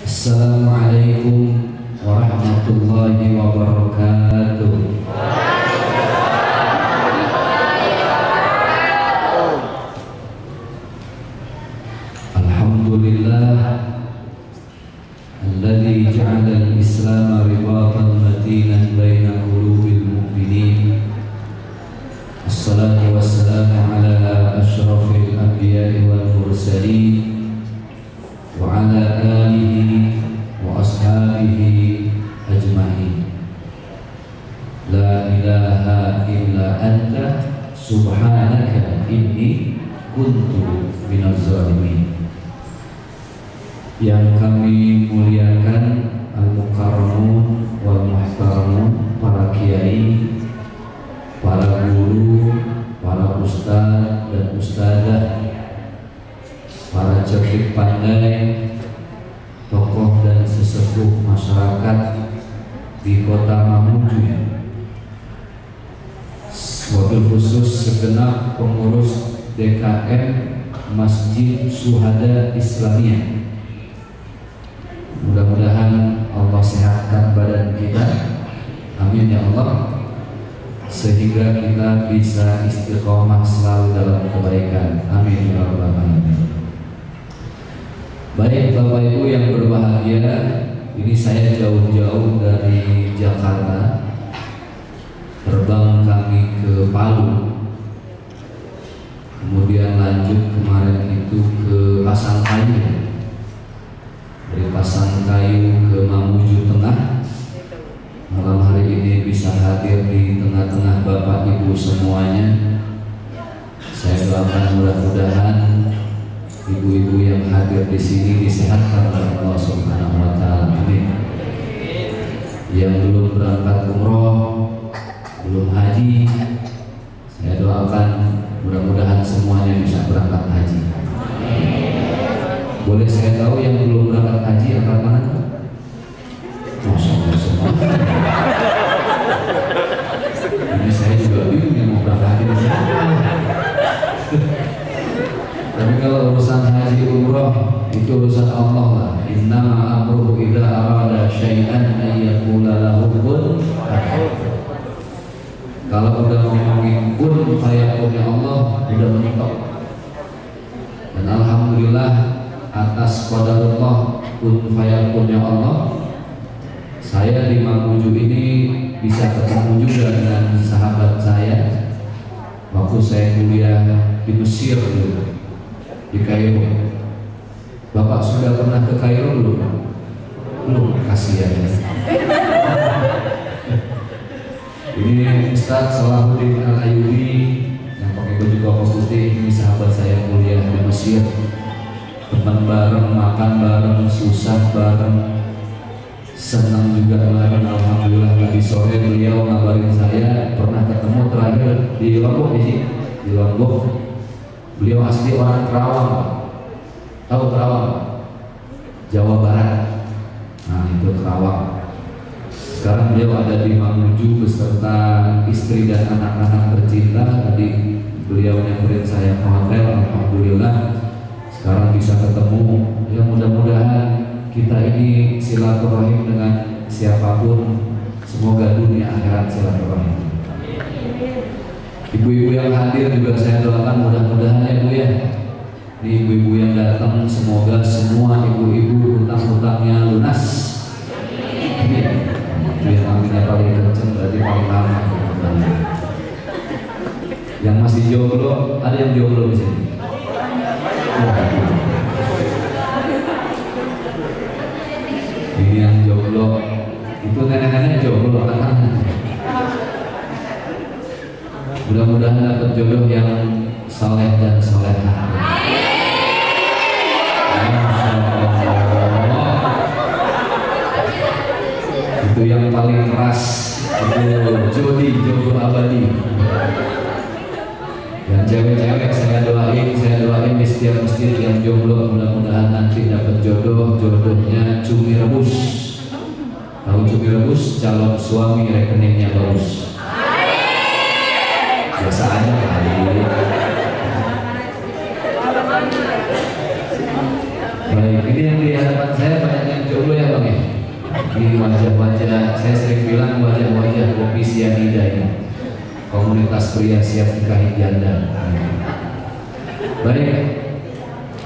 Assalamualaikum warahmatullahi wabarakatuh. Alhamdulillah alladzi ja'ala al-Islam ribatan matinan baina qulubil mu'minin. Assalatu wassalamu ala asyrafil anbiya'i wal mursalin wa ala alihi wa ashabihi ajma'in. La ilaha illa anta subhanaka inni kuntu minaz zalimin. Yang kami muliakan al-mukarramun wal muhtaramun, para kiai, para guru, para ustaz dan ustazah, para cerdik pandai, tokoh dan sesepuh masyarakat di Kota Mamuju, wabil khusus segenap pengurus DKM Masjid Syuhada Islamiyah. Mudah-mudahan Allah sehatkan badan kita, amin ya Allah, sehingga kita bisa istiqomah selalu dalam kebaikan, amin ya rabbal alamin. Baik Bapak Ibu yang berbahagia, ini saya jauh-jauh dari Jakarta, terbang kami ke Palu, kemudian lanjut kemarin itu ke Pasangkayu, dari Pasangkayu ke Mamuju Tengah. Malam hari ini bisa hadir di tengah-tengah Bapak Ibu semuanya. Saya doakan mudah-mudahan ibu-ibu yang hadir di sini disehatkan oleh Allah Subhanahu wa taala. Amin. Yang belum berangkat umroh, belum haji, saya doakan mudah-mudahan semuanya bisa berangkat haji. Boleh saya tahu yang belum berangkat haji angkat tangan? Masya Allah semua. Ini saya juga bingung yang mau berangkat haji di sini. Tapi kalau urusan haji umroh itu urusan Allah lah. Innama amruhu idza arada syai'an ay yaqula lahu kun fayakun. Kalau udah ngomongin kun fayakun ya Allah, udah mentok. Dan alhamdulillah atas qadarullah kun fayakun ya Allah, saya di Mamuju ini bisa ketemu juga dengan sahabat saya waktu saya kuliah di Mesir dulu, di Kairo. Bapak sudah pernah ke Kairo belum? Belum, kasihan ya. Ini Ustaz Salahuddin Al-Ayubi yang pakai baju koko putih, ini sahabat saya kuliah di Mesir. Teman bareng, makan bareng, susah bareng, senang juga bareng. Alhamdulillah tadi sore beliau ngabarin saya pernah ketemu terakhir di Lombok, di Lombok. Beliau asli orang Kerawang, tahu Kerawang? Jawa Barat. Nah itu Kerawang. Sekarang beliau ada di Mamuju beserta istri dan anak-anak tercinta. Tadi beliau nyamperin saya ke hotel, alhamdulillah. Sekarang bisa ketemu. Ya mudah-mudahan kita ini silaturahim dengan siapapun, semoga dunia akhirat silaturahim. Ibu-ibu yang hadir juga saya doakan mudah-mudahan ya Bu ya. Ini ibu-ibu yang datang semoga semua ibu-ibu hutang-hutangnya lunas. Amin. Yang aminnya paling kenceng berarti paling lama. Yang masih jomblo, ada yang jomblo di sini? Ini yang jomblo, itu nenek-nenek jomblo kan? Mudah-mudahan dapat jodoh yang saleh dan salehah. Itu yang paling keras, itu jodoh abadi. Yang cewek-cewek saya doain di setiap masjid yang jomblo, mudah-mudahan nanti dapat jodohnya cumi rebus. Tahu cumi rebus? Calon suami rekeningnya bagus. Biasa aja kali. Baik, ini yang di hadapan saya banyak yang jomblo ya bang ya. Ini wajah-wajah, saya sering bilang wajah-wajah kopi sianida ini. Komunitas pria siap nikahi janda. Baik,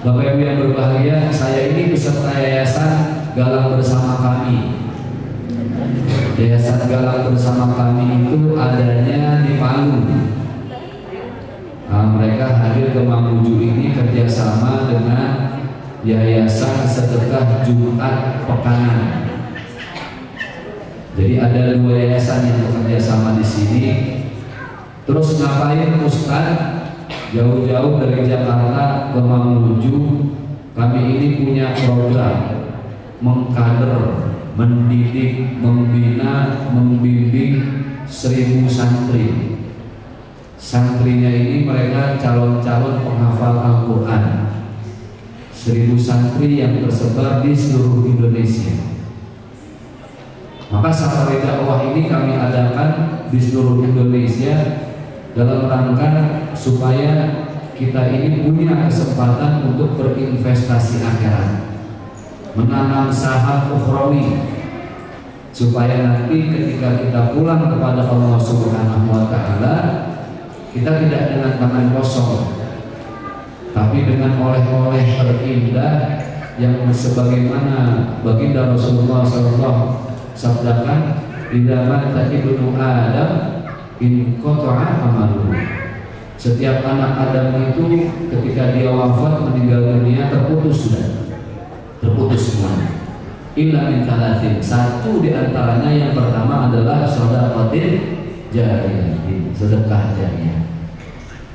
Bapak Ibu yang berbahagia, saya ini peserta yayasan Galang Bersama Kami. Yayasan Galang Bersama Kami itu adanya di Palu. Nah, mereka hadir ke Mamuju ini kerjasama dengan Yayasan Sedekah Jumat Pekanan. Jadi ada dua yayasan yang bekerja sama di sini. Terus ngapain Ustaz jauh-jauh dari Jakarta ke Mamuju? Kami ini punya program mengkader, mendidik, membina, membimbing 1000 santri. Santrinya ini mereka calon-calon penghafal Al-Quran. 1000 santri yang tersebar di seluruh Indonesia. Maka safari dakwah ini kami adakan di seluruh Indonesia dalam rangka supaya kita ini punya kesempatan untuk berinvestasi akhirat, menanam saham ukhrawi, supaya nanti ketika kita pulang kepada Allah Subhanahu wa Ta'ala, kita tidak dengan tangan kosong, tapi dengan oleh-oleh terindah yang sebagaimana baginda Rasulullah SAW sabdakan, idza mata ibnu Adam in qata'a amaluhu. Setiap anak Adam itu ketika dia wafat meninggal dunia terputus sudah, terputus semuanya. Illa min thalathin, satu di antaranya yang pertama adalah shadaqatin jariyah, sedekah jariyah.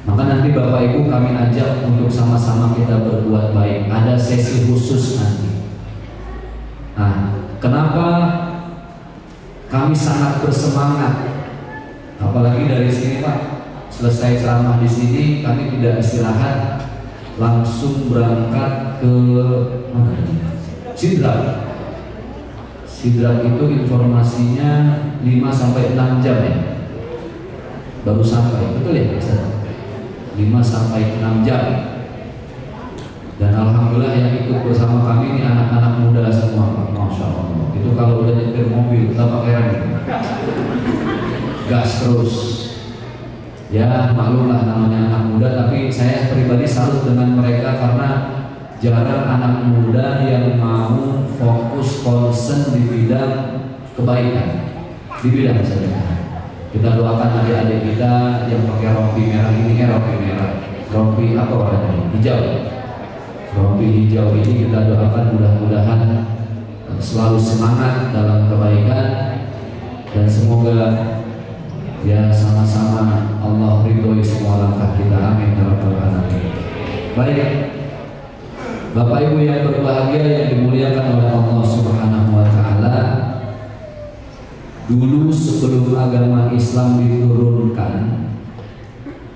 Maka nanti Bapak Ibu kami ajak untuk sama-sama kita berbuat baik. Ada sesi khusus nanti. Nah, kenapa kami sangat bersemangat? Apalagi dari sini Pak, selesai ceramah di sini kami tidak istirahat, langsung berangkat ke Sidrap. Sidrap itu informasinya 5-6 jam ya, baru sampai, betul ya Ustaz? 5-6 jam. Dan alhamdulillah yang ikut bersama kami ini anak-anak muda semua, masya Allah. Itu kalau udah nyetir mobil kita pakai rem, gas terus. Ya maklumlah namanya anak muda, tapi saya pribadi salut dengan mereka karena jarang anak muda yang mau fokus konsen di bidang kebaikan, di bidang sedekah. Kita doakan adik-adik kita yang pakai rompi merah ini, rompi merah, rompi apa warnanya? Hijau. Rompi hijau ini kita doakan mudah-mudahan selalu semangat dalam kebaikan dan semoga ya sama-sama Allah ridhoi semua langkah kita, amin ya rabbal alamin. Baik, Bapak Ibu yang berbahagia yang dimuliakan oleh Allah Subhanahu wa Ta'ala, dulu sebelum agama Islam diturunkan,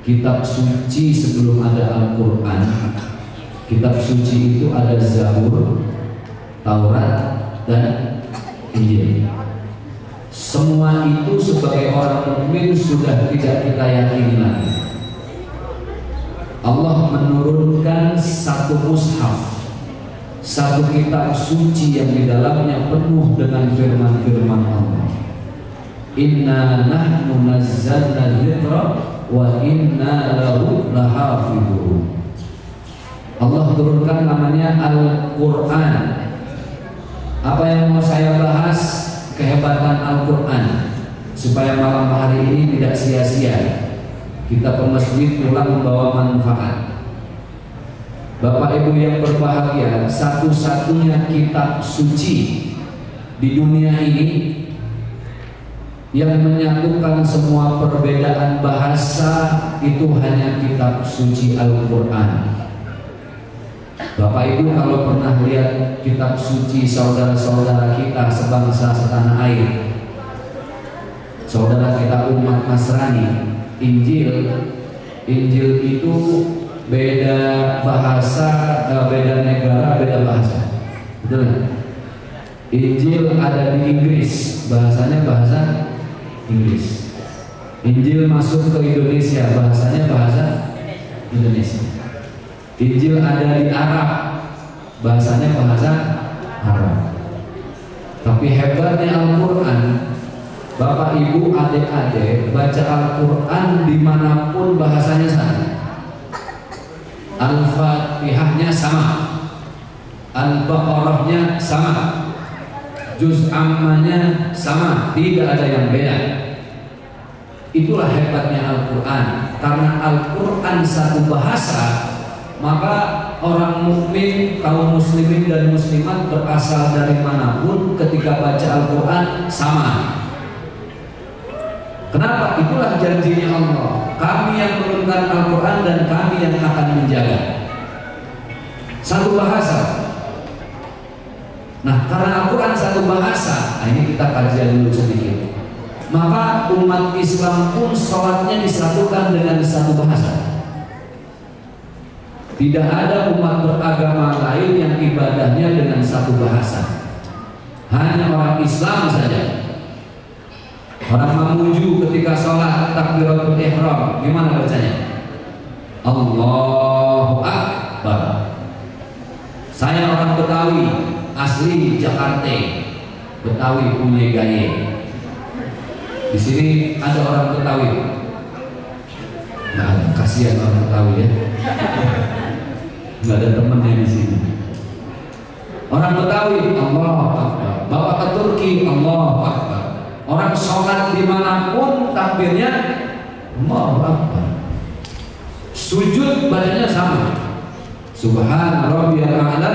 kitab suci sebelum ada Al-Quran, kitab suci itu ada Zabur, Taurat, dan Injil. Semua itu sebagai orang mukmin sudah tidak kita yakini lagi. Allah menurunkan satu mushaf, satu kitab suci yang di dalamnya penuh dengan firman-firman Allah. Inna nahnu nazzalna dzikra wa inna lahu lahafidhun. Allah turunkan namanya Al-Quran. Apa yang mau saya bahas? Kehebatan Al-Quran, supaya malam hari ini tidak sia-sia kita ke masjid pulang membawa manfaat. Bapak Ibu yang berbahagia, satu-satunya kitab suci di dunia ini yang menyatukan semua perbedaan bahasa itu hanya kitab suci Al-Quran. Bapak Ibu kalau pernah lihat kitab suci saudara-saudara kita sebangsa setanah air, saudara kita umat Nasrani, Injil itu beda bahasa, beda negara, beda bahasa, betul nggak? Injil ada di Inggris, bahasanya bahasa Inggris. Injil masuk ke Indonesia, bahasanya bahasa Indonesia. Injil ada di Arab, bahasanya bahasa Tapi hebatnya Al-Quran, Bapak Ibu adik-adik baca Al-Quran dimanapun bahasanya sama. Al-Fatihahnya sama, Al-Baqarahnya sama, Juz Ammanya sama, tidak ada yang beda. Itulah hebatnya Al-Quran. Karena Al-Quran satu bahasa, maka orang mukmin, kaum muslimin dan muslimat berasal dari manapun ketika baca Al-Quran sama. Kenapa? Itulah janjinya Allah. Kami yang menurunkan Al-Quran dan kami yang akan menjaga. Satu bahasa. Nah, karena Al-Quran satu bahasa, nah ini kita kajian dulu sedikit. Maka umat Islam pun sholatnya disatukan dengan satu bahasa. Tidak ada umat beragama lain yang ibadahnya dengan satu bahasa. Hanya orang Islam saja. Orang Mamuju ketika sholat takbiratul ihram gimana bacanya? Allahu Akbar. Saya orang Betawi, asli Jakarta. Betawi punya gaya. Di sini ada orang Betawi. Nah, kasihan orang Betawi ya. Nggak ada temennya di sini. Orang Betawi, Allahu Akbar. Bawa ke Turki, Allahu Akbar. Orang sholat dimanapun takbirnya Allahu Akbar. Sujud bacanya sama, Subhana rabbiyal a'la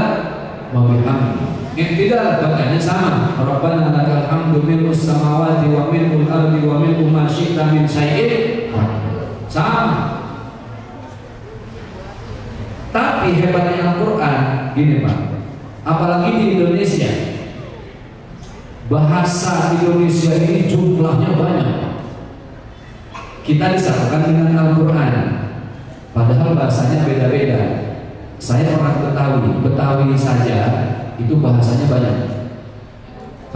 wa bihamdihi. Iktidal bacanya sama, Rabbana lakal hamdu mil'us samawati wa mil'ul ardi wa mil'u ma syi'ta min syai'in. Sama. Tapi hebatnya Al-Quran gini Pak, apalagi di Indonesia, bahasa Indonesia ini jumlahnya banyak. Kita disatukan dengan Al-Quran, padahal bahasanya beda-beda. Saya orang Betawi, Betawi saja itu bahasanya banyak.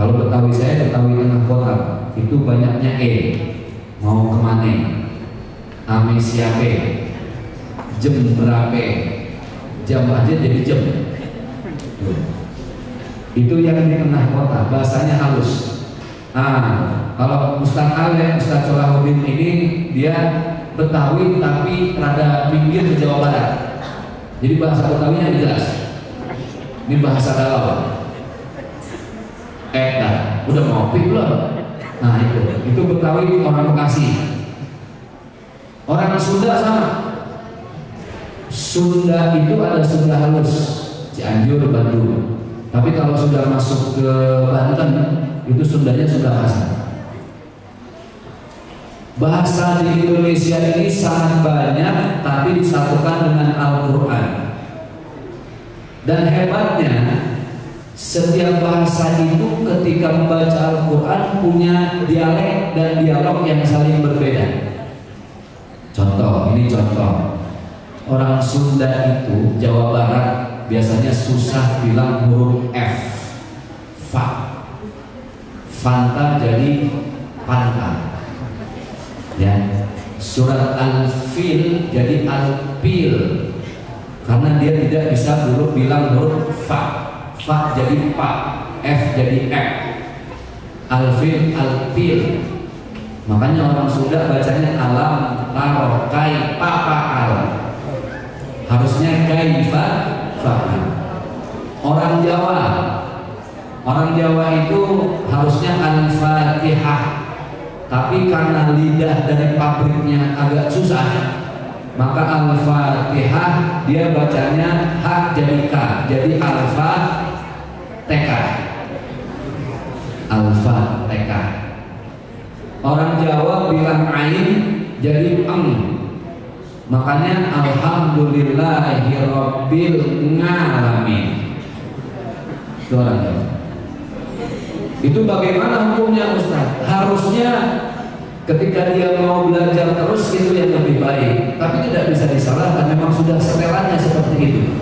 Kalau Betawi saya, Betawi tengah kota, itu banyaknya mau kemana, ame siape, jam berapa, jam aja jadi jam. Itu yang di tengah kota, bahasanya halus. Nah, kalau Ustaz Ale, Ustaz Salahuddin ini dia Betawi tapi rada pinggir ke Jawa Barat. Jadi bahasa Betawinya jelas. Ini bahasa galau. Udah ngopi belum? Nah itu Betawi orang Bekasi. Orang Sunda sama. Sunda itu ada Sunda halus, Cianjur, Bandung. Tapi kalau sudah masuk ke Banten, itu Sundanya Sunda kasar. Bahasa di Indonesia ini sangat banyak, tapi disatukan dengan Al-Quran. Dan hebatnya, setiap bahasa itu ketika membaca Al-Quran punya dialek dan dialog yang saling berbeda. Contoh, ini contoh. Orang Sunda itu, Jawa Barat, biasanya susah bilang huruf F. Fa. Fanta jadi panta. Ya. Surat Al-Fil jadi Al-Pil. Karena dia tidak bisa bilang huruf fa. Fa jadi pa, F jadi F. Al-Fil, Al-Pil. Makanya orang Sunda bacanya alam, laro, kai, papa, al. Harusnya kaifa, fa'al. Orang Jawa itu harusnya Al-Fatihah. Tapi karena lidah dari pabriknya agak susah, maka Al-Fatihah dia bacanya hak jadi ka, jadi Al-Fatihah. Al-Fatihah. Orang Jawa bilang ain jadi eng. Makanya alhamdulillahirabbil alamin. Itu orang Jawa. Itu bagaimana hukumnya Ustaz? Harusnya ketika dia mau belajar terus itu yang lebih baik. Tapi tidak bisa disalahkan, memang sudah setelannya seperti itu.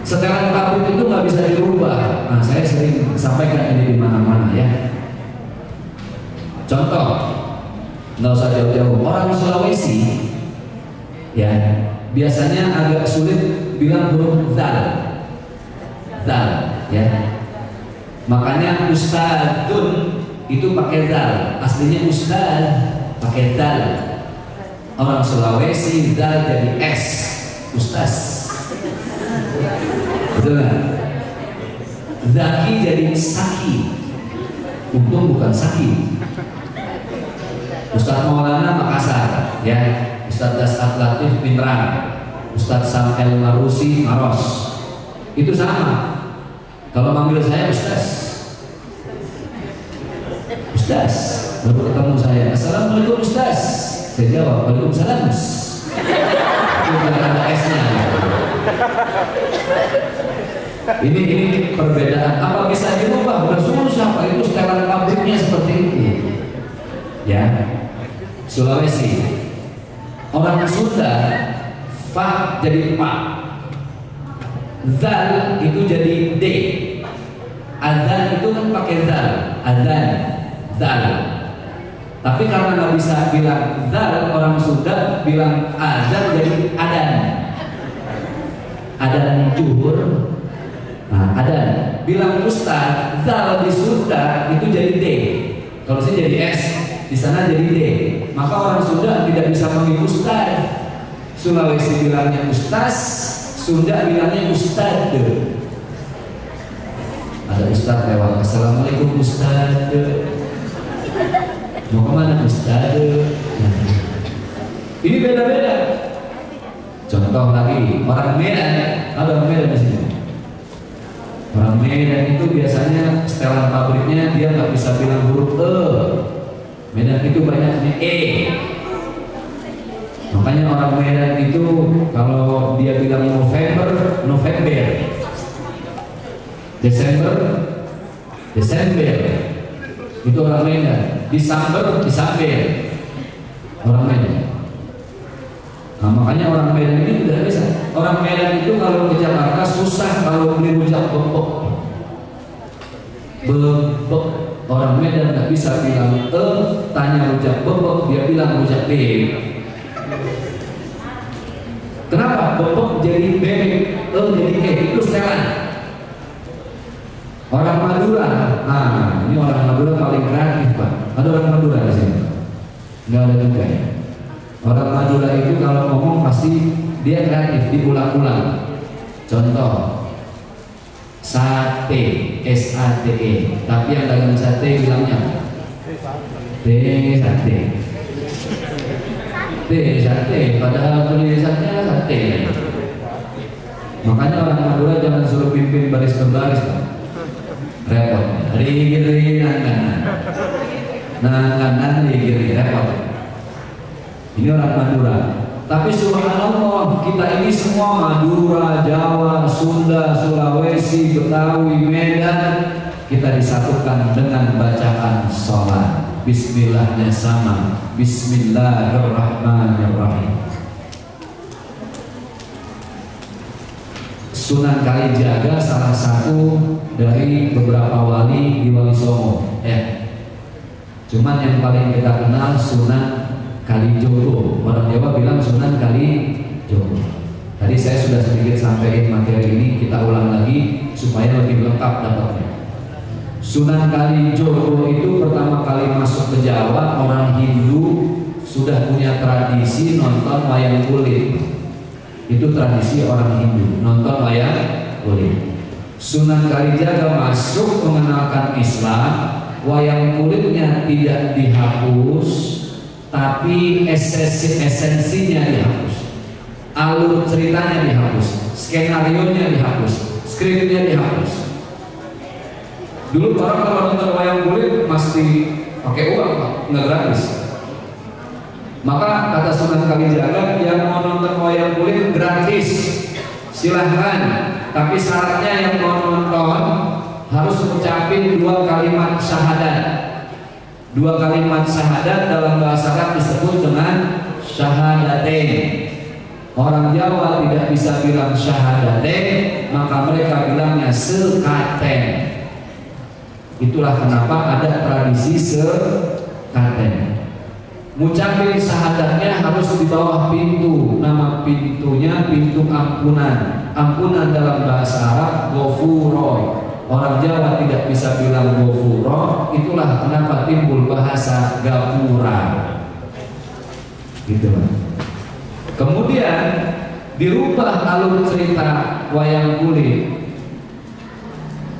Setelan pabrik itu nggak bisa dirubah. Nah, saya sering sampaikan ini di mana-mana ya. Contoh, nggak usah jauh-jauh. Orang Sulawesi ya biasanya agak sulit bilang huruf zal, ya. Makanya ustadzun itu pakai dal, aslinya ustad pakai dal. Orang Sulawesi dal jadi s, ustaz. Betul nggak? Zaki jadi saki, untung bukan saki. Ustadz Maulana Makassar, ya. Ustadz Dasat Latif Pinrang, Ustadz Samuel Marusi Maros, itu sama. Kalau manggil saya Ustaz, Ustaz, baru ketemu saya, Assalamualaikum Ustaz, saya jawab Waalaikumsalam. Itu ada S-nya. Ini perbedaan. Apa bisa dirubah? Bukan susah, Pak. Itu setelan pabriknya seperti itu. Ya, Sulawesi. Orang Sunda, fa jadi pa, zal itu jadi d, azan itu kan pakai zal, azan, zal. Tapi karena nggak bisa bilang zal, orang Sunda bilang azan jadi adan, adan juhur. Nah, adan. Bilang ustaz, zal di Sunda itu jadi d. Kalau sih jadi s, di sana jadi d. Maka orang Sunda tidak bisa panggil ustaz. Sulawesi bilangnya ustaz, Sunda bilangnya ustad. Ada ustaz lewat, Assalamualaikum ustad. Mau kemana ustad? Ini beda-beda. Contoh lagi, orang Medan, ada orang Medan di sini. Orang Medan itu biasanya setelan pabriknya dia nggak bisa bilang huruf e. Medan itu banyaknya e. Makanya orang Medan itu kalau dia bilang November, November, Desember, Desember, itu orang Medan. Desember, Desember, orang Medan. Nah, makanya orang Medan ini tidak bisa. Orang Medan itu kalau ke Jakarta susah kalau beli rujak bebek. Bebek. Orang Medan nggak bisa bilang tanya rujak bebek, dia bilang rujak bebek. Kenapa? Bebek jadi bebek, jadi itu setelan. Orang Madura, nah ini orang Madura paling kreatif Pak. Ada orang Madura di sini? Nggak ada juga ya. Orang Madura itu kalau ngomong pasti dia kreatif, diulang-ulang. Contoh, sate, S-A-T-E, tapi yang dalam sate bilangnya sate. Sate, padahal tulisannya sate. Makanya orang Madura jangan suruh pimpin baris berbaris, Pak. Repot. Rigiri nangan rigiri repot. Ini orang Madura. Tapi subhanallah, kita ini semua Madura, Jawa, Sunda, Sulawesi, Betawi, Medan, kita disatukan dengan bacaan sholat. Bismillahnya sama, Bismillahirrahmanirrahim. Sunan Kalijaga salah satu dari beberapa wali di Wali Songo. Cuman yang paling kita kenal Sunan Kalijogo. Orang Jawa bilang Sunan Kalijogo. Tadi saya sudah sedikit sampaikan materi ini, kita ulang lagi supaya lebih lengkap dapatnya. Sunan Kalijogo itu pertama kali masuk ke Jawa, orang Hindu sudah punya tradisi nonton wayang kulit. Itu tradisi orang Hindu, nonton wayang kulit. Sunan Kalijaga masuk mengenalkan Islam, wayang kulitnya tidak dihapus, tapi esensinya dihapus, alur ceritanya dihapus, skenario-nya dihapus, skripnya dihapus. Dulu orang kalau nonton wayang kulit mesti pakai uang, Pak, nggak gratis. Maka kata Sunan Kalijaga, yang mau nonton wayang kulit gratis, silahkan. Tapi syaratnya yang mau nonton harus mengucapin 2 kalimat syahadat. 2 kalimat syahadat dalam bahasa Arab disebut dengan syahadatain. Orang Jawa tidak bisa bilang syahadatain, maka mereka bilangnya sekaten. Itulah kenapa ada tradisi sekaten. Ngucapin syahadatnya harus di bawah pintu. Nama pintunya pintu ampunan. Ampunan dalam bahasa Arab ghafuro. orang Jawa tidak bisa bilang gofuro, itulah kenapa timbul bahasa gapura. Gitu. Kemudian dirubah alur cerita wayang kulit.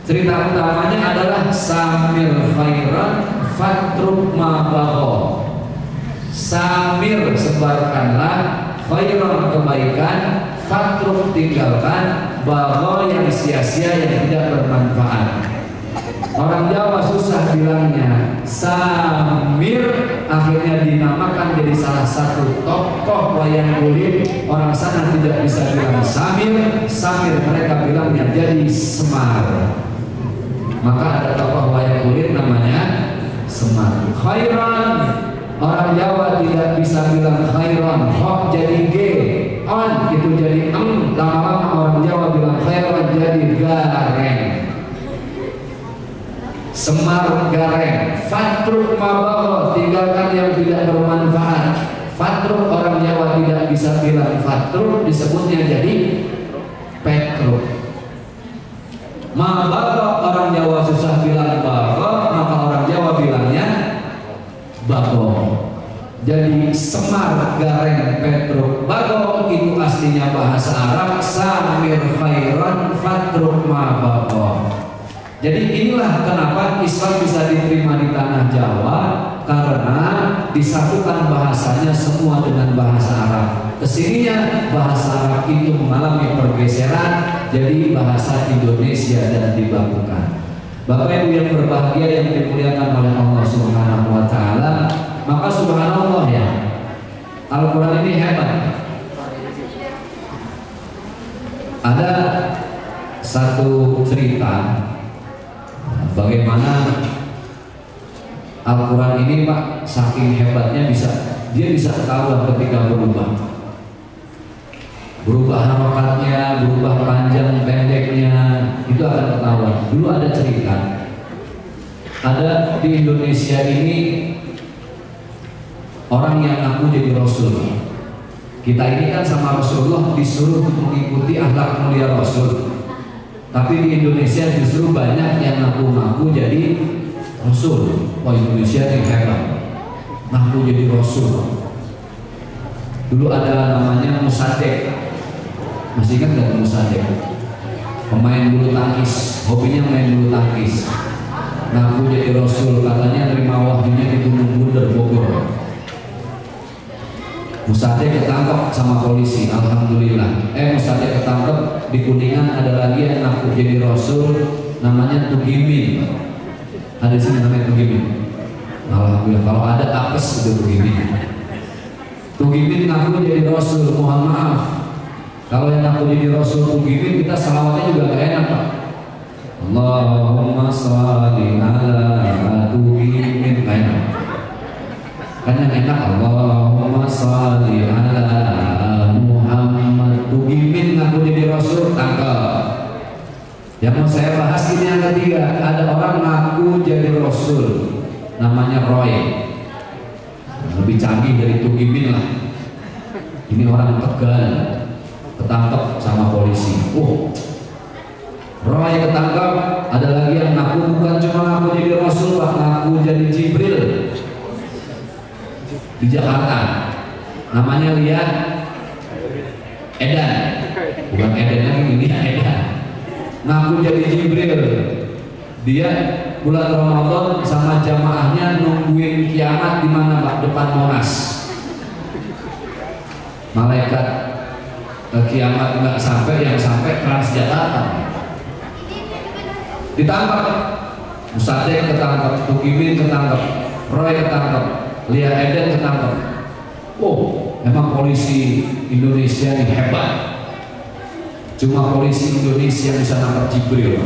Cerita utamanya adalah samir khairan fatruk ma bagho. Samir sebarkanlah, khairan kebaikan, fatruk tinggalkan, bagho yang sia-sia yang tidak bermanfaat. Orang Jawa susah bilangnya samir, akhirnya dinamakan jadi salah satu tokoh wayang kulit. Orang sana tidak bisa bilang samir, samir mereka bilangnya jadi Semar. Maka ada tokoh wayang kulit namanya Semar. Khairan, orang Jawa tidak bisa bilang khairan, ho jadi g, on itu jadi eng, lama-lama orang Jawa bilang khairan jadi gareng. Semar gareng, fatruk mabagho, tinggalkan yang tidak bermanfaat. Fatruk orang Jawa tidak bisa bilang fatruk, disebutnya jadi petruk. Mabagho orang Jawa susah bilang bagho, maka orang Jawa bilangnya bago. Jadi Semar gareng petruk bago itu aslinya bahasa Arab samir khairan fatruk mabagho. Jadi inilah kenapa Islam bisa diterima di tanah Jawa, karena disatukan bahasanya semua dengan bahasa Arab. Kesininya bahasa Arab itu mengalami pergeseran jadi bahasa Indonesia dan dibakukan. Bapak Ibu yang berbahagia yang dimuliakan oleh Allah Subhanahu wa taala, maka subhanallah ya, Al-Qur'an ini hebat. Ada satu cerita bagaimana Al-Quran ini Pak, saking hebatnya dia bisa ketahuan ketika berubah harokatnya, berubah panjang pendeknya, itu akan ketahuan. Dulu ada cerita, ada di Indonesia ini orang yang ngaku jadi Rasul. Kita ini kan sama Rasulullah disuruh mengikuti akhlak mulia Rasul. Tapi di Indonesia justru banyak yang ngaku-ngaku jadi Rasul. Wah, Indonesia yang hebat, ngaku jadi Rasul. Dulu ada namanya Musadek, masih ingat nggak Musadek? Pemain bulu tangkis, hobinya main bulu tangkis. Ngaku jadi Rasul, katanya terima wahyunya di Gunung Bunder, Bogor. Musadek ketangkep sama polisi, alhamdulillah. Musadek ketangkep di Kuningan. Ada lagi yang ngaku jadi Rasul, namanya Tugimin. Ada sini namanya Tugimin. Alhamdulillah, kalau ada apes itu Tugimin. Tugimin ngaku jadi Rasul, mohon maaf. Kalau yang ngaku jadi Rasul Tugimin, kita salawatnya juga gak enak Pak. Allahumma sholli ala Tugimin, gak enak. Kan yang enak Allahumma sholli ala Muhammad. Tugimin ngaku jadi Rasul, tangkap. Yang mau saya bahas ini yang ketiga, ada orang ngaku jadi Rasul, namanya Roy. Lebih canggih dari Tugimin lah. Ini orang Tegal, ketangkep sama polisi. Roy ketangkep. Ada lagi yang ngaku bukan cuma ngaku jadi Rasul, Pak, ngaku jadi Jibril di Jakarta. Namanya Lia Edan, bukan Edan lagi, ini Edan. Ngaku jadi Jibril. Dia bulan Ramadan sama jamaahnya nungguin kiamat di mana Pak? Depan Monas. Malaikat kiamat nggak sampai, yang sampai Transjakarta. Ditangkap. Musadek ketangkap, Tugimin ketangkap, Roy ketangkap, Lia Eden ketangkap. Memang polisi Indonesia ini hebat. Cuma polisi Indonesia bisa nangkap Jibril.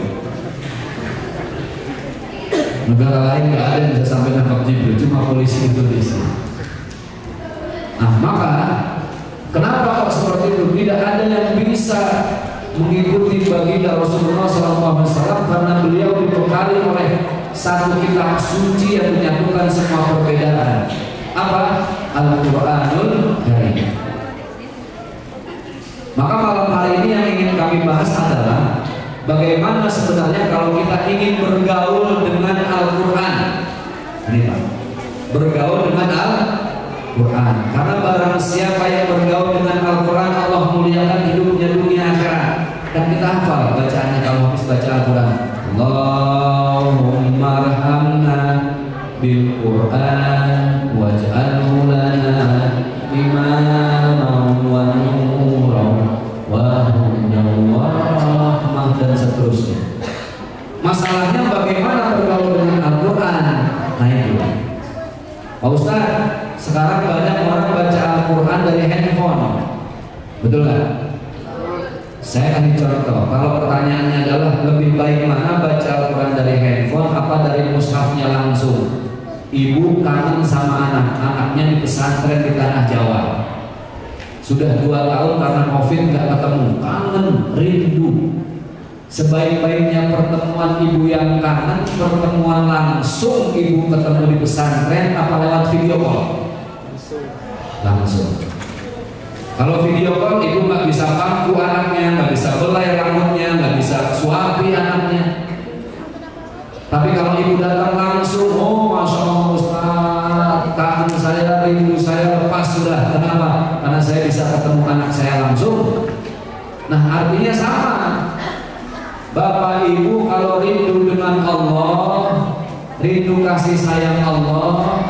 Negara lain nggak ada yang bisa sampai nangkap Jibril, cuma polisi Indonesia. Nah, maka kenapa kok seperti itu? Tidak ada yang bisa mengikuti baginda Rasulullah SAW, karena beliau dibekali oleh satu kitab suci yang menyatukan semua perbedaan. Apa? Al-Quranul Karim. Maka malam hari ini yang ingin kami bahas adalah bagaimana sebenarnya kalau kita ingin bergaul dengan Al-Quran. Ini Pak, bergaul dengan Al-Quran. Karena barang siapa yang bergaul dengan Al-Quran, Allah muliakan hidupnya dunia akhirat. Dan kita hafal bacaannya kalau habis baca Al-Quran. Allahumma arhamna bil Quran waj'alhu lana imaman wa nuran wa hudan wa rahmah, dan seterusnya. Masalahnya bagaimana bergaul dengan Al-Quran? Nah itu Pak Ustaz, sekarang banyak orang baca Al-Quran dari handphone, betul nggak? Saya kasih contoh. Kalau pertanyaannya adalah lebih baik mana baca Al-Quran dari handphone apa dari mushafnya langsung? Ibu kangen sama anak-anaknya di pesantren di tanah Jawa. Sudah 2 tahun karena COVID nggak ketemu, kangen, rindu. Sebaik-baiknya pertemuan ibu yang kangen, pertemuan langsung ibu ketemu di pesantren apa lewat video call? Langsung. Kalau video call ibu nggak bisa pangku anaknya, nggak bisa belai rambutnya, nggak bisa suapi anaknya. Tapi kalau ibu datang langsung, oh masya Allah Ustaz, kangen saya, rindu saya lepas sudah. Kenapa? Karena saya bisa ketemu anak saya langsung. Nah artinya sama. Bapak ibu kalau rindu dengan Allah, rindu kasih sayang Allah,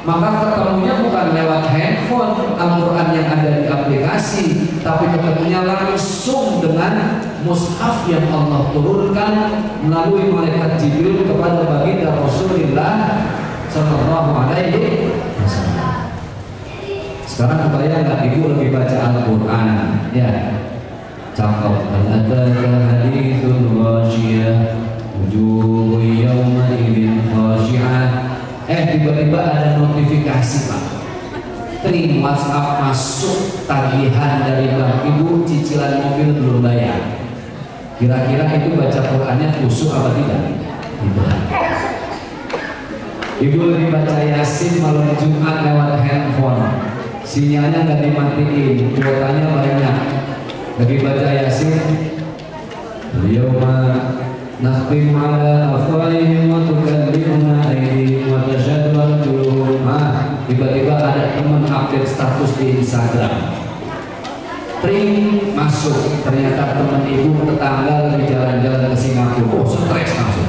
maka ketemunya bukan lewat handphone Al-Quran yang ada di aplikasi, tapi ketemunya langsung dengan mushaf yang Allah turunkan melalui malaikat Jibril kepada baginda Rasulullah Sallallahu Alaihi Wasallam. Sekarang kebayang nggak ibu lebih baca Al-Quran? Ya, contoh hadithul ghasyiyah wujuhu yawma idzin khashi'ah. Tiba-tiba ada notifikasi Pak, Tring WhatsApp masuk tagihan dari bank, ibu cicilan mobil belum bayar. Kira-kira itu baca Qurannya khusyuk apa tidak? Tidak. Ibu lebih baca Yasin malam Jumat lewat handphone, sinyalnya nggak dimatiin, kuotanya banyak. Lagi baca Yasin, Yauma nakhtim ala afwahihim wa tukallimuna aydihim wa tashhadu arjuluhum. Tiba-tiba ada teman update status di Instagram, Tring masuk, ternyata teman ibu tetangga lagi jalan-jalan ke Singapura. Oh, stres langsung.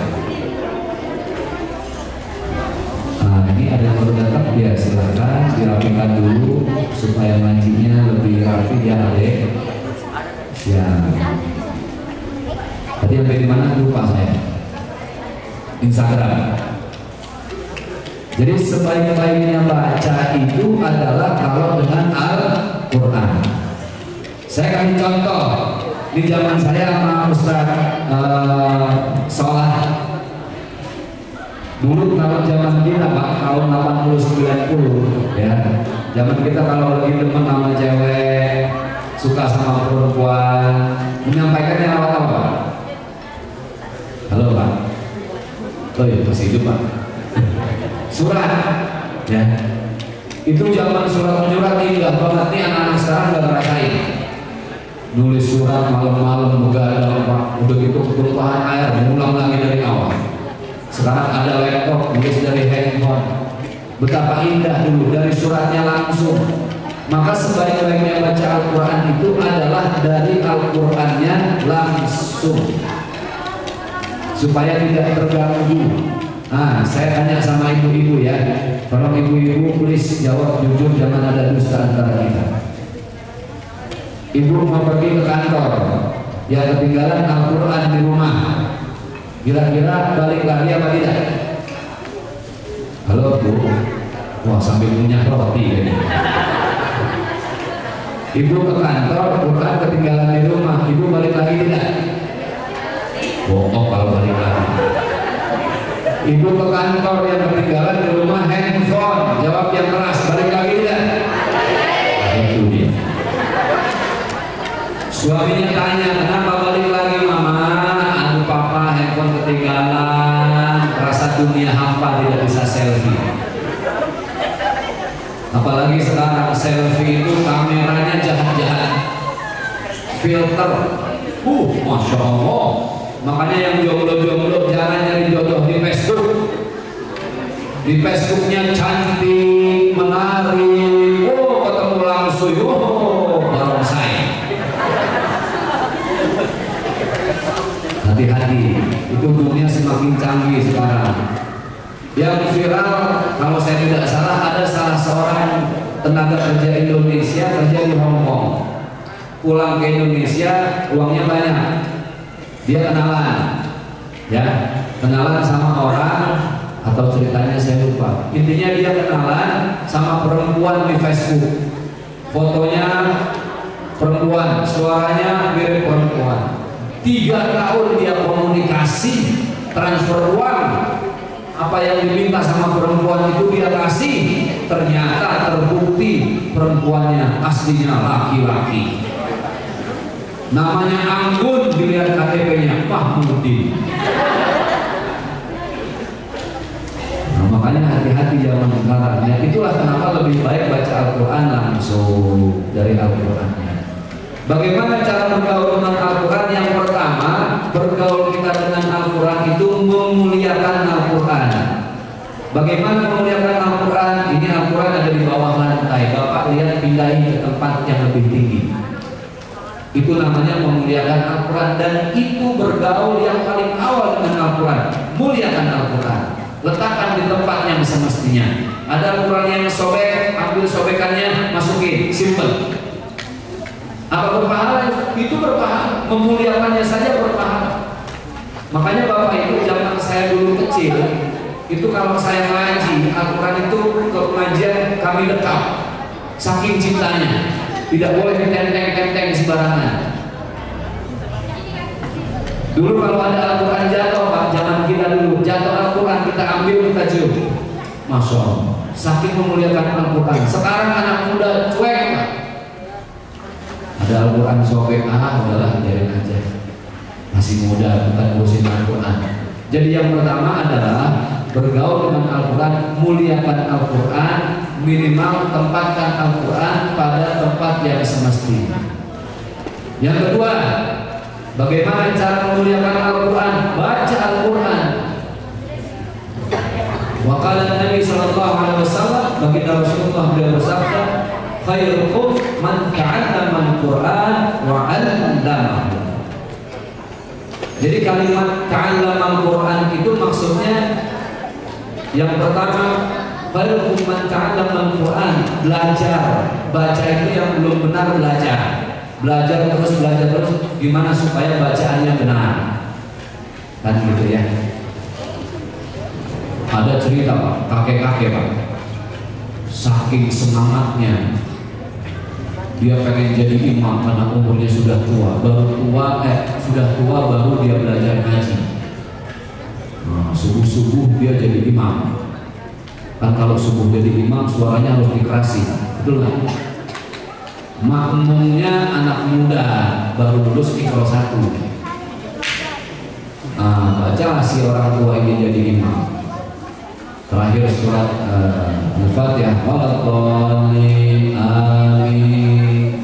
Nah ini ada yang baru datang, ya silakan dirapikan dulu supaya majinya lebih rapi ya adek. Siap. Tadi sampai di mana lupa saya. Instagram. Jadi sebaik-baiknya baca itu adalah kalau dengan Al-Quran. Saya kasih contoh di zaman saya sama Ustaz Sholat. Dulu kalau zaman kita Pak, tahun 80-90 ya. Zaman kita kalau lagi demen sama cewek, suka sama perempuan, menyampaikannya lewat apa Pak? Halo Pak. Oh iya masih hidup Pak. Surat ya. Itu zaman surat menyurat indah banget nih, anak-anak sekarang nggak ngerasain. Nulis surat malam-malam begadang Pak, udah gitu ketumpahan air mengulang lagi dari awal. Sekarang ada laptop, nulis dari handphone. Betapa indah dulu dari suratnya langsung. Maka sebaik-baiknya baca Al-Quran itu adalah dari Al-Qurannya langsung, supaya tidak terganggu. Nah, saya tanya sama ibu-ibu ya, tolong ibu-ibu please jawab jujur, jangan ada dusta antara kita. Ibu mau pergi ke kantor, ya ketinggalan Al-Quran di rumah, kira-kira balik lagi apa tidak? Halo Bu, wah sambil punya roti ini. Ibu ke kantor, Quran ketinggalan di rumah, ibu balik lagi tidak? Bohong kalau balik lagi. Ibu ke kantor yang ketinggalan di rumah handphone, jawab yang keras, balik lagi tidak? Itu dia. Suaminya tanya, kenapa balik lagi mama? Aduh papa, handphone ketinggalan, rasa dunia hampa, tidak bisa selfie. Apalagi sekarang selfie itu kameranya jahat-jahat, filter, masya Allah, Makanya yang jomblo-jomblo jangan nyari jodoh di Facebook. Di Facebooknya cantik, menarik, oh ketemu langsung, oh barongsai. Hati-hati, itu dunia semakin canggih sekarang. Yang viral, kalau saya tidak salah, ada salah seorang tenaga kerja Indonesia kerja di Hong Kong, pulang ke Indonesia, uangnya banyak. Dia kenalan, ya, kenalan sama orang, atau ceritanya saya lupa. Intinya dia kenalan sama perempuan di Facebook. Fotonya perempuan, suaranya mirip perempuan. 3 tahun dia komunikasi, transfer uang. Apa yang diminta sama perempuan itu dia kasih. Ternyata terbukti perempuannya aslinya laki-laki. Namanya Anggun, dilihat KTP-nya Mahmudin. Makanya hati-hati zaman sekarang. Ya, itulah kenapa lebih baik baca Al-Quran langsung dari Al-Qurannya. Bagaimana cara bergaul dengan Al-Quran? Yang pertama, bergaul kita dengan Al-Quran itu memuliakan Al-Quran. Bagaimana memuliakan Al-Quran? Ini Al-Quran ada di bawah lantai. Bapak lihat, pindahin ke tempat yang lebih tinggi. Itu namanya memuliakan Al-Quran. Dan itu bergaul yang paling awal dengan Al-Quran. Muliakan Al-Quran. Letakkan di tempat yang semestinya. Ada Al-Quran yang sobek, ambil sobekannya, masukin, simple. Apa berpahala? Itu berpahala. Memuliakannya saja berpahala. Makanya Bapak Ibu, zaman saya dulu kecil, itu kalau saya ngaji Al-Quran itu ke pengajian kami lekap, saking cintanya. Tidak boleh ditenteng-tenteng sembarangan. Dulu kalau ada Al-Quran jatuh, Pak, zaman kita dulu jatuh Al-Quran, kita ambil, kita cium. Masya Allah, saking memuliakan Al-Quran. Sekarang anak muda cuek, Pak. Ada Al-Quran sobek, udahlah biarin aja, masih muda, bukan urusin Al-Quran. Jadi yang pertama adalah bergaul dengan Al-Quran, muliakan Al-Quran, minimal tempatkan Al-Quran pada tempat yang semestinya. Yang kedua, bagaimana cara memuliakan Al-Quran? Baca Al-Quran. Wa qala Nabi sallallahu alaihi wasallam, baginda Rasulullah beliau bersabda, khairukum man ta'allama al-Quran wa 'allamahu. Jadi kalimat ta'allama al-Quran itu maksudnya yang pertama, khairukum man ta'allama al-Quran, belajar. Baca itu yang belum benar belajar. Belajar terus, gimana supaya bacaannya benar. Kan gitu ya. Ada cerita, Pak, kakek-kakek, Pak, saking semangatnya dia pengen jadi imam karena umurnya sudah tua, sudah tua baru dia belajar ngaji. Nah, subuh-subuh dia jadi imam. Kan kalau subuh jadi imam suaranya harus dikerasin, betul nggak? Makmumnya anak muda baru lulus Iqra 1. Bacalah si orang tua ini jadi imam. Terakhir surat Al-Fatihah, Waladhdallin, amin.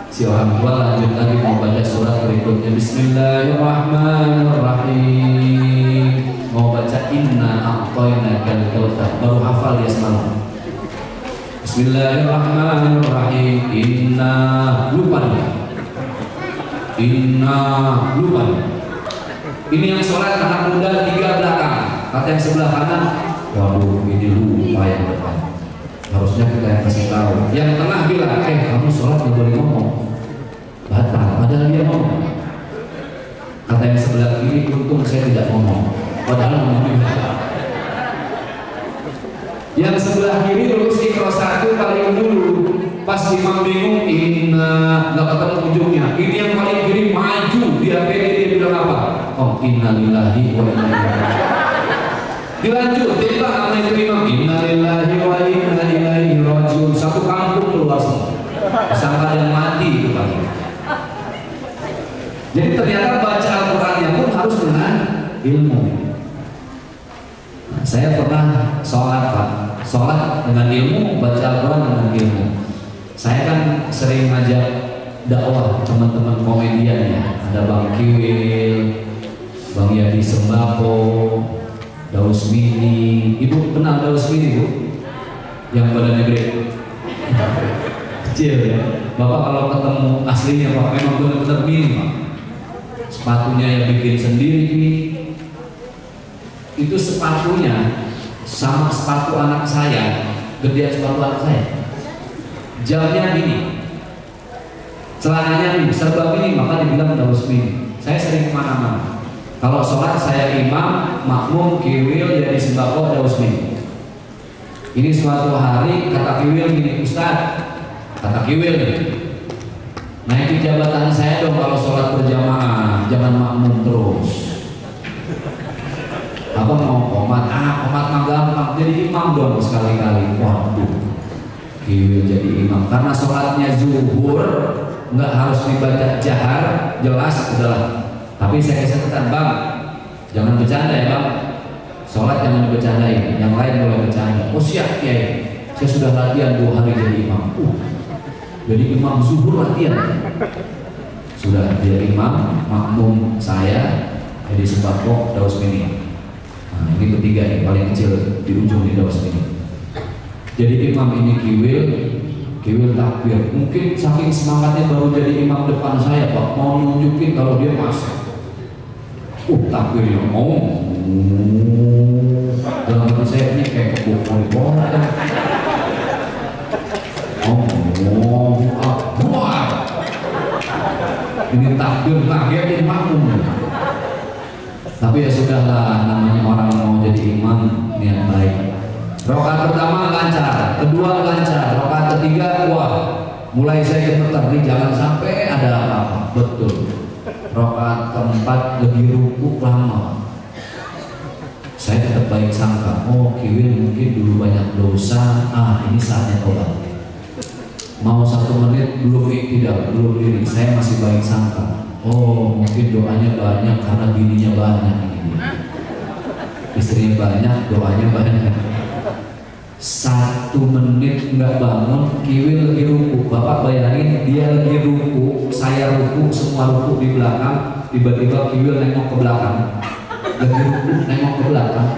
Si orang tua lanjut lagi mau baca surat berikutnya, Bismillahirrahmanirrahim. Mau baca Inna a'tainakal kautsar, baru hafal dia semalam. Bismillahirrahmanirrahim. Lupa. Ini yang sholat anak muda 3 belakang. Kata yang sebelah kanan, waduh ini lupa yang depan. Harusnya kita yang kasih tahu. Yang tengah bilang, kamu sholat nggak boleh ngomong, batal. Padahal dia ngomong. Kata yang sebelah kiri, untung saya tidak ngomong, padahal ngomong juga. Yang sebelah kiri lulus Iqra 1 paling dulu. Pas imam bingung, nggak ketemu ujungnya. Ini yang paling kiri maju, dia pede, dia bilang apa? Oh, innalillahi wa inna ilaihi raji'un. Dilanjut, tiba sama itu imam, innalillahi wa inna ilaihi raji'un. Satu kampung keluar semua, sangka yang mati itu pagi. Jadi ternyata baca Al-Qurannya pun harus dengan ilmu. Nah, saya pernah sholat, Pak, sholat dengan ilmu, baca Al-Quran dengan ilmu. Saya kan sering ngajak dakwah teman-teman komedian ya, ada Bang Kiwil, Bang Yadi Sembako, Daus Mini. Ibu kenal Daus Mini, Bu? Yang badannya gede, kecil ya. Bapak kalau ketemu aslinya Pak, memang benar-benar mini Pak. Sepatunya yang bikin sendiri. Itu sepatunya sama sepatu anak saya, gedean sepatu anak saya. Jamnya gini, celananya gini, serba gini, maka dibilang Daus Mini. Saya sering kemana-mana. Kalau sholat saya imam, makmum, kiwil, jadi sembako, Daus Mini. Ini suatu hari kata kiwil gini, Ustaz, kata kiwil nih, naiki jabatan saya dong kalau sholat berjamaah, jangan makmum terus. Apa mau komat? Komat mah gampang, jadi imam dong sekali-kali. Waduh, kiwil jadi imam karena sholatnya zuhur, nggak harus dibaca jahar, jelas udahlah. Tapi saya kasih catatan, Bang, jangan bercanda ya Bang. Sholat jangan bercandain, yang lain boleh bercanda. Oh siap Kiai, saya sudah latihan 2 hari jadi imam. Jadi imam zuhur latihan. Sudah jadi imam, makmum saya jadi sembako Daus Mini. Nah, ini ketiga nih, paling kecil di ujung di Daus Mini. Jadi imam ini kiwil takbir. Mungkin saking semangatnya baru jadi imam depan saya Pak, mau nunjukin kalau dia masuk. Takbirnya dalam hati saya ini kayak kebuk bola ya. Akbar. Ini takbir ngagetin makmum. Tapi ya sudahlah, namanya orang mau jadi imam niat baik. Rakaat pertama lancar, kedua lancar, rakaat ketiga wah, mulai saya gemetar nih, jangan sampai ada apa-apa. Betul. Rakaat keempat lebih ruku lama. Saya tetap baik sangka, kiwil mungkin dulu banyak dosa, ini saatnya tobat. Mau 1 menit belum diri, saya masih baik sangka. Mungkin doanya banyak karena bininya banyak ini. Istrinya banyak, doanya banyak. 1 menit nggak bangun, kiwil lagi ruku. Bapak bayangin dia lagi ruku, saya ruku, semua ruku di belakang. Tiba-tiba kiwil nengok ke belakang, lagi ruku nengok ke belakang,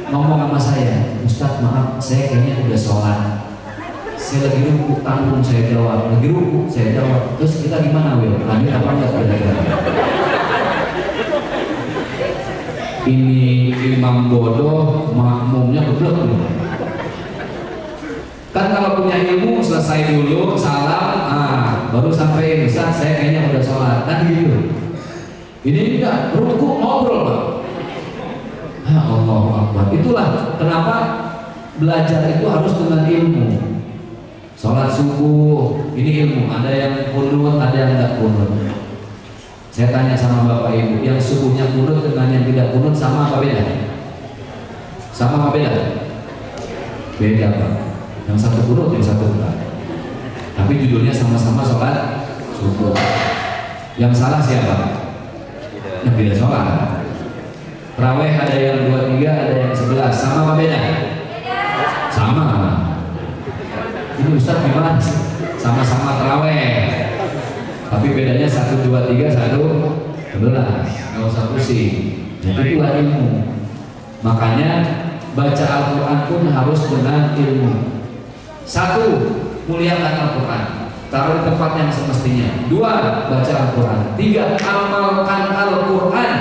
ngomong sama saya, Ustaz maaf, saya kayaknya udah sholat. Saya lagi ruku, tanggung saya jawab, lagi ruku saya jawab. Terus kita gimana Wil? Lanjut apa enggak kira-kira? Ini imam bodoh, makmumnya geblek nih. Kan kalau punya ilmu selesai dulu, salam, baru sampai Ustaz saya kayaknya udah sholat, kan gitu. Ini enggak, ruku ngobrol Pak. Allahu Akbar. Itulah kenapa belajar itu harus dengan ilmu. Sholat subuh, ini ilmu. Ada yang kunut, ada yang enggak kunut. Saya tanya sama Bapak Ibu, yang subuhnya kunut dengan yang tidak kunut sama apa beda? Sama apa beda? Beda Pak. Yang satu kunut, yang satu enggak. Tapi judulnya sama-sama sholat subuh. Yang salah siapa? Yang tidak sholat. Terawih ada yang 23, ada yang 11. Sama apa beda? Sama. Ini Ustaz gimana? Sama-sama terawih, tapi bedanya 1, 2, 3, 1, 11. Nggak usah pusing. Jadi itulah ilmu. Makanya baca Al-Quran pun harus dengan ilmu. 1, muliakan Al-Quran, taruh di tempat yang semestinya. 2, baca Al-Quran. 3, amalkan Al-Quran.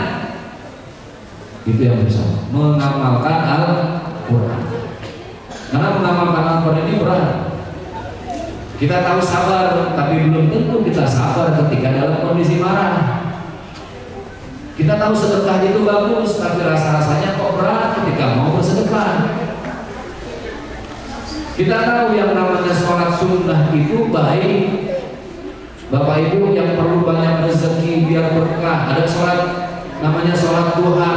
Itu yang bersama, mengamalkan Al-Quran. Karena mengamalkan Al-Quran ini berat. Kita tahu sabar, tapi belum tentu kita sabar ketika dalam kondisi marah. Kita tahu sedekah itu bagus, tapi rasa-rasanya kok berat ketika mau bersedekah. Kita tahu yang namanya sholat sunnah itu baik. Bapak Ibu yang perlu banyak rezeki biar berkah, ada sholat namanya sholat duha.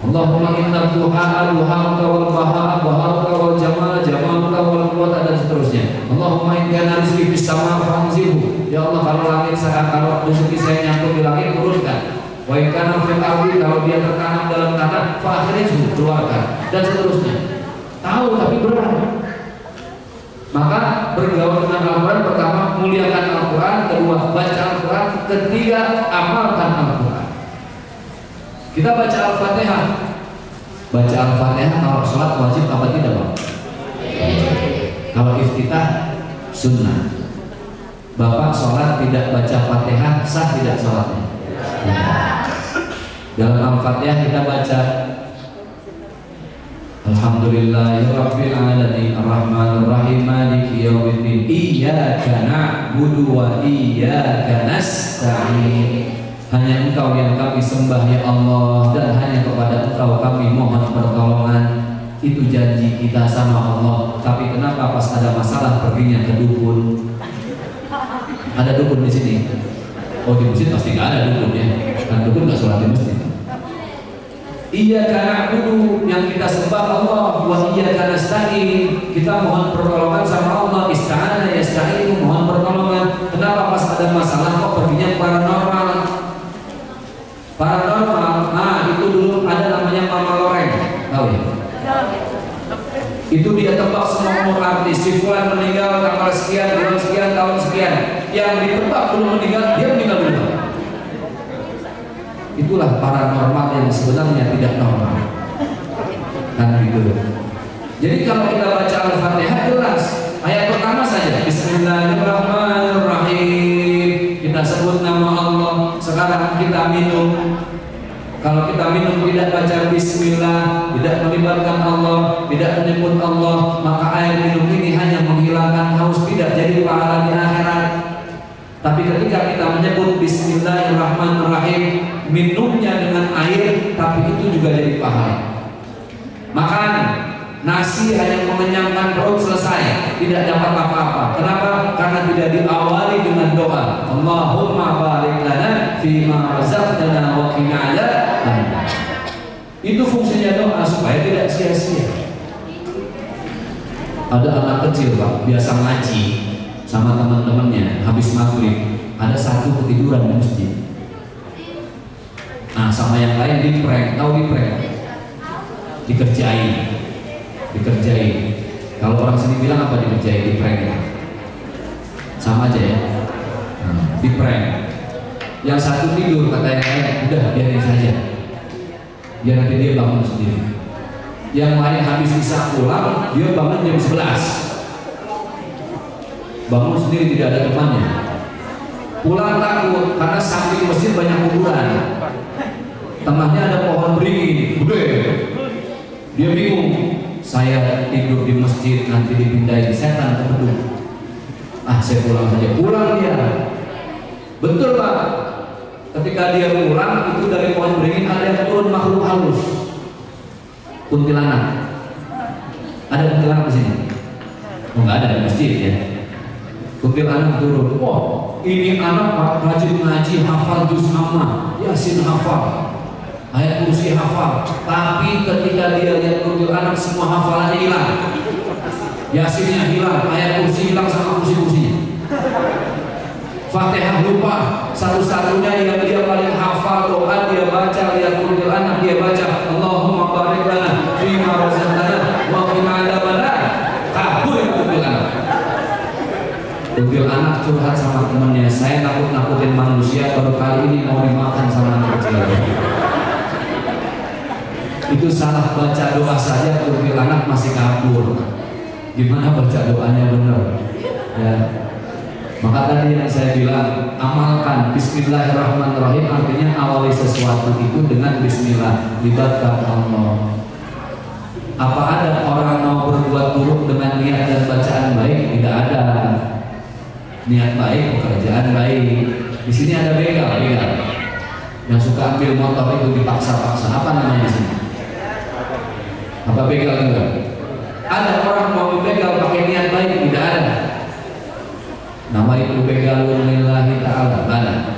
Allahumma inna duha duhauka wal bahauka wal jamal jamalka wal quwwata, dan seterusnya. Allahumma inna rizqi fis sama fa'anzilhu. Ya Allah, kalau langit saya, kalau rezeki saya nyangkut di langit, turunkan. Wa in kana fil ardi, kalau dia tertanam dalam tanah, fa'akhrijhu, keluarkan, dan seterusnya. Tahu tapi berat. Maka bergaul dengan Al-Quran, pertama muliakan Al-Quran, kedua baca Al-Quran, ketiga amalkan Al-Quran. Kita baca Al-Fatihah. Baca Al-Fatihah kalau sholat wajib apa tidak, Pak? Kalau iftitah sunnah. Bapak sholat tidak baca Fatihah, sah tidak sholatnya? Dalam Al-Fatihah kita baca Alhamdulillahirabbil alamin arrahmanir rahim maliki yaumiddin iyyaka na'budu wa iyyaka nasta'in. Hanya Engkau yang kami sembah ya Allah, dan hanya kepada Engkau kami mohon pertolongan. Itu janji kita sama Allah. Tapi kenapa pas ada masalah perginya ke dukun? Ada dukun di sini? Oh, di masjid pasti nggak ada dukun ya. Kan dukun nggak sholat di masjid. Iyyaka na'budu, yang kita sembah Allah, wa iyyaka nasta'in, kita mohon pertolongan sama Allah. Ista'ana yasta'in, mohon pertolongan. Kenapa pas ada masalah kok perginya paranormal? Paranormal, nah itu dulu ada namanya Mama Loreng, tahu ya? Itu dia tebak semua umur artis. Si Fulan meninggal tanggal sekian, bulan sekian, tahun sekian. Yang ditebak belum meninggal, dia meninggal dulu. Itulah paranormal yang sebenarnya tidak normal. Kan gitu. Jadi kalau kita baca Al-Fatihah jelas. Ayat pertama saja, Bismillahirrahmanirrahim. Kita sebut nama Allah. Sekarang kita minum. Kalau kita minum tidak baca Bismillah, tidak melibatkan Allah, tidak menyebut Allah, maka air minum ini hanya menghilangkan haus, tidak jadi pahala di akhirat. Tapi ketika kita menyebut Bismillahirrahmanirrahim, minumnya dengan air, tapi itu juga jadi pahala. Makan nasi hanya mengenyangkan perut, selesai, tidak dapat apa-apa. Kenapa? Karena tidak diawali dengan doa. Allahumma barik lana fima razaqtana wa qina adzabannar. Itu fungsinya doa supaya tidak sia-sia. Ada anak kecil, Pak, biasa ngaji sama teman-temannya, habis maghrib ada satu ketiduran di masjid. Nah, sama yang lain di prank, tahu di prank? Dikerjain. Kalau orang sini bilang apa dikerjain? Di prank ya? Sama aja ya. Di prank. Yang satu tidur, kata yang lain, udah biarin saja, biar nanti dia bangun sendiri. Yang lain habis isya pulang, dia bangun jam 11. Bangun sendiri, tidak ada temannya. Pulang takut karena samping masjid banyak kuburan. Tengahnya ada pohon beringin, gede. Dia bingung. Saya tidur di masjid, nanti dipindahin setan ke bedung. Saya pulang saja. Pulang dia. Betul, Pak. Ketika dia pulang, itu dari pohon beringin ada yang turun makhluk halus. Kuntilanak. Ada kuntilanak di sini? Oh, nggak ada di masjid ya. Kuntilanak turun. Oh, ini anak Pak rajin ngaji, hafal juz amma, Yasin hafal, ayat kursi hafal. Tapi ketika dia lihat kuntilanak, semua hafalannya hilang. Yasinnya hilang, ayat kursi hilang sama kursi-kursinya. Fatihah lupa. Satu-satunya yang dia paling hafal doa dia baca, lihat kuntilanak dia baca Allahumma barik lana fima razaqtana wa qina adzabannar. Kabur kuntilanak. Kuntilanak curhat sama temannya, saya nakut-nakutin manusia, baru kali ini mau dimakan sama anak kecil. Itu salah baca doa saja kuntilanak masih kabur. Gimana baca doanya benar? Ya. Maka tadi yang saya bilang, amalkan Bismillahirrahmanirrahim, artinya awali sesuatu itu dengan Bismillah, libatkan Allah. Apa ada orang mau berbuat buruk dengan niat dan bacaan baik? Tidak ada. Niat baik, pekerjaan baik. Di sini ada begal yang suka ambil motor itu dipaksa-paksa. Apa namanya di sini? Apa begal juga? Ada orang mau begal pakai niat baik? Tidak ada. Nama itu begalun lillahi ta'ala. Mana?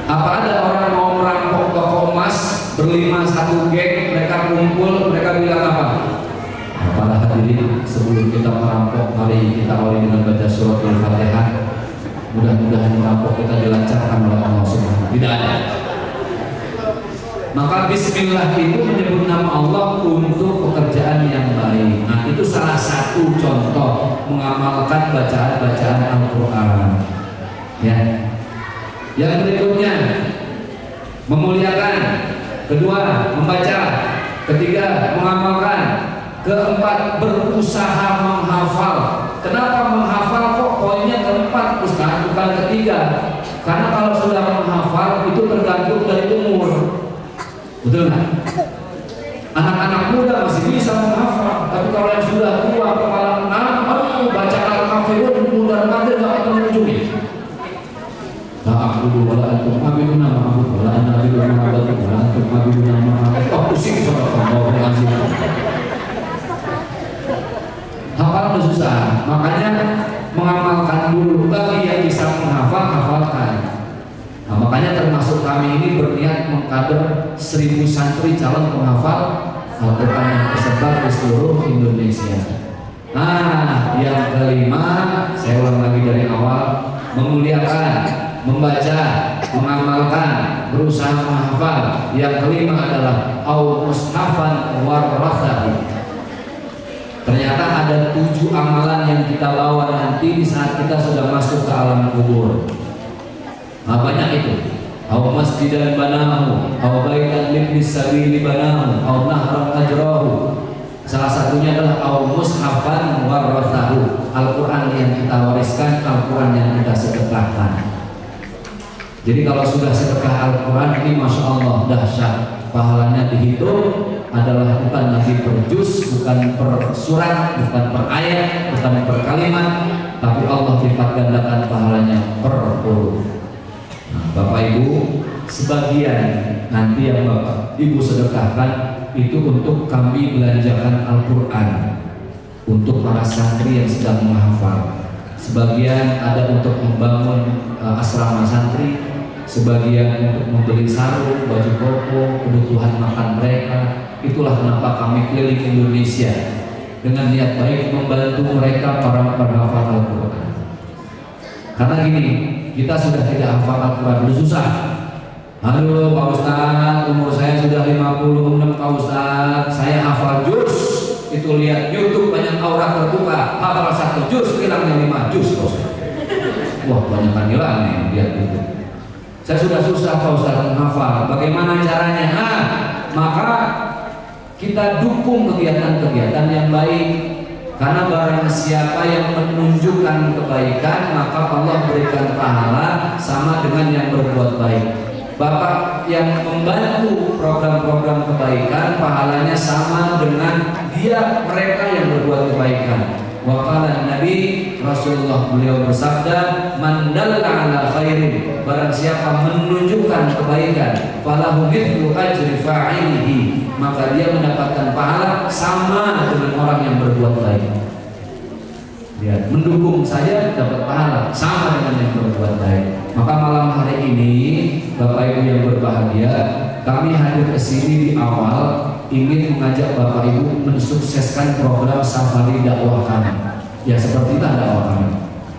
Apa ada orang mau merampok toko emas berlima satu geng, mereka kumpul, mereka bilang apa? Para hadirin, sebelum kita merampok, mari kita awali dengan baca surat Al-Fatihah. Mudah-mudahan merampok kita dilancarkan oleh Allah Subhanahu. Tidak ada. Maka Bismillah itu menyebut nama Allah untuk pekerjaan yang baik. Nah, itu salah satu contoh mengamalkan bacaan-bacaan Al-Quran. Ya. Yang berikutnya, memuliakan, kedua membaca, ketiga mengamalkan, keempat berusaha menghafal. Kenapa menghafal kok poinnya keempat Ustaz bukan ketiga? Karena kalau sudah menghafal itu tergantung dari umur, betul nggak? Anak-anak muda masih bisa menghafal, tapi kalau yang sudah tua kepala enam, baca Al-Kafirun mudah mati nggak akan ujungnya. La a'budu wa la antum abiduna ma a'budu wa la ana abiduna ma a'budu wa la antum abiduna ma a'budu. Oh, pusing subhanallah lazim. Hafal itu susah, makanya mengamalkan dulu. Bagi yang bisa menghafal, hafalkan. Nah, makanya termasuk kami ini berniat mengkader 1000 santri calon penghafal Al-Quran yang tersebar di seluruh Indonesia. Nah, yang kelima, saya ulang lagi dari awal, memuliakan, membaca, mengamalkan, berusaha menghafal. Yang kelima adalah au mushafan warathahu. Ternyata ada 7 amalan yang kita bawa nanti di saat kita sudah masuk ke alam kubur. Nah, banyak itu. Au masjidan banahu, au baitan libnis sabili banahu, au nahran ajrahu. Salah satunya adalah au mushafan warathahu. Al-Quran yang kita wariskan, Al-Quran yang kita sedekahkan. Jadi kalau sudah sedekah Al-Quran ini Masya Allah dahsyat, pahalanya dihitung adalah bukan lagi per juz, bukan per surat, bukan per ayat, bukan per kalimat, tapi Allah lipat gandakan pahalanya per huruf. Nah, Bapak Ibu, sebagian nanti yang Bapak Ibu sedekahkan itu untuk kami belanjakan Al-Quran untuk para santri yang sedang menghafal. Sebagian ada untuk membangun asrama santri, sebagian untuk membeli sarung, baju koko, kebutuhan makan mereka. Itulah kenapa kami keliling Indonesia dengan niat baik membantu mereka para penghafal Al-Quran. Karena gini, kita sudah tidak hafal Al-Quran itu susah. Halo Pak Ustadz, umur saya sudah 56 Pak Ustadz, saya hafal juz. Itu lihat YouTube banyak aurat terbuka, hafal 1 juz, hilangnya 5 juz Pak Ustadz. Wah, banyak kan hilang nih, lihat itu. Saya sudah susah Pak Ustadz menghafal, bagaimana caranya? Maka kita dukung kegiatan-kegiatan yang baik. Karena barang siapa yang menunjukkan kebaikan, maka Allah berikan pahala sama dengan yang berbuat baik. Bapak yang membantu program-program kebaikan, pahalanya sama dengan mereka yang berbuat kebaikan. Waqala Nabi Rasulullah, beliau bersabda, man dalla ala khairin, barang siapa menunjukkan kebaikan, falahu mithlu ajri fa'ilihi, maka dia mendapatkan pahala sama dengan orang yang berbuat baik. Lihat, mendukung saja dapat pahala sama dengan yang berbuat baik. Maka malam hari ini Bapak Ibu yang berbahagia, kami hadir ke sini di awal ingin mengajak Bapak Ibu mensukseskan program safari dakwah kami. Ya seperti itulah dakwah kami.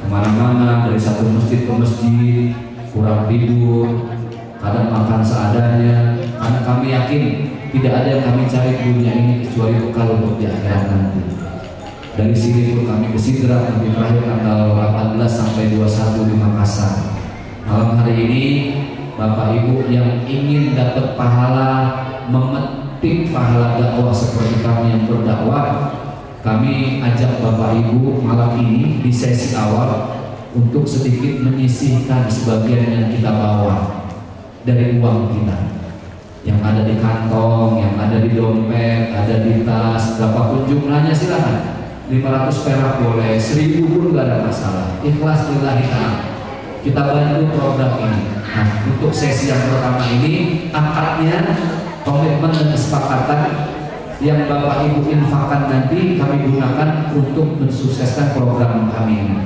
Kemana-mana, dari satu masjid ke masjid, kurang tidur, kadang makan seadanya. Karena kami yakin tidak ada yang kami cari di dunia ini kecuali bekal untuk di akhirat nanti. Dari sini pun kami ke Sidra, kami terakhir tanggal 18 sampai 21 di Makassar. Malam hari ini Bapak Ibu yang ingin dapat pahala, memetik pahala dakwah seperti kami yang berdakwah, kami ajak Bapak Ibu malam ini di sesi awal untuk sedikit menyisihkan sebagian yang kita bawa dari uang kita yang ada di kantong, yang ada di dompet, ada di tas, berapapun jumlahnya silakan. 500 perak boleh, 1000 pun gak ada masalah. Ikhlas lillahi ta'ala. Kita bantu program ini. Nah, untuk sesi yang pertama ini akadnya, komitmen dan kesepakatan yang Bapak Ibu infakkan nanti kami gunakan untuk mensukseskan program kami ini.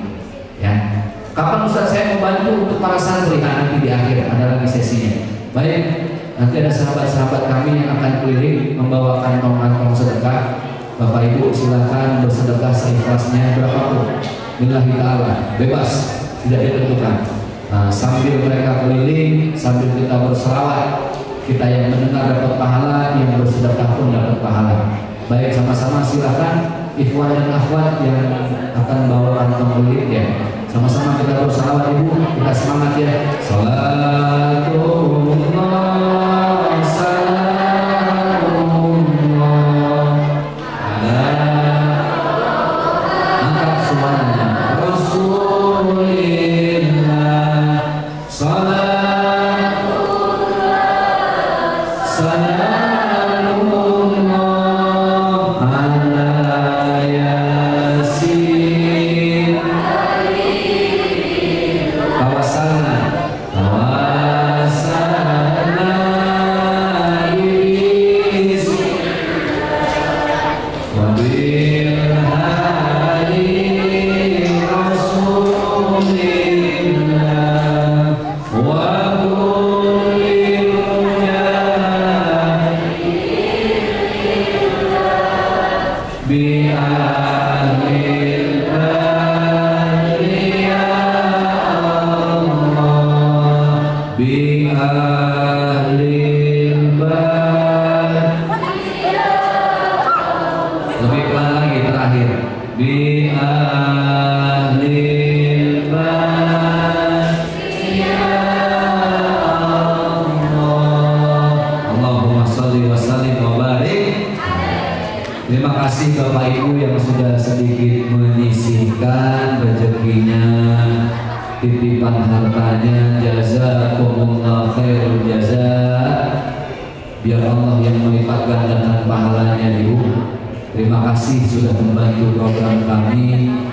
Ya. Kapan Ustaz saya membantu untuk para santri? Nanti di akhir ada lagi sesinya. Baik, nanti ada sahabat-sahabat kami yang akan keliling membawakan kantong sedekah. Bapak Ibu silakan bersedekah seikhlasnya berapapun. Billahi ta'ala, bebas, tidak ditentukan. Nah, sambil mereka keliling, sambil kita berselawat, kita yang mendengar dapat pahala, yang bersedekah pun dapat pahala. Baik, sama-sama silakan ikhwan dan akhwat yang akan bawa kantong kulit ya. Sama-sama kita berselawat Ibu, kita semangat ya. Salatullah Terima kasih Bapak Ibu yang sudah sedikit menyisihkan rezekinya, titipan hartanya. Jazakumullah khairul jazaa. Biar Allah yang melipat gandakan pahalanya Ibu. Terima kasih sudah membantu program kami.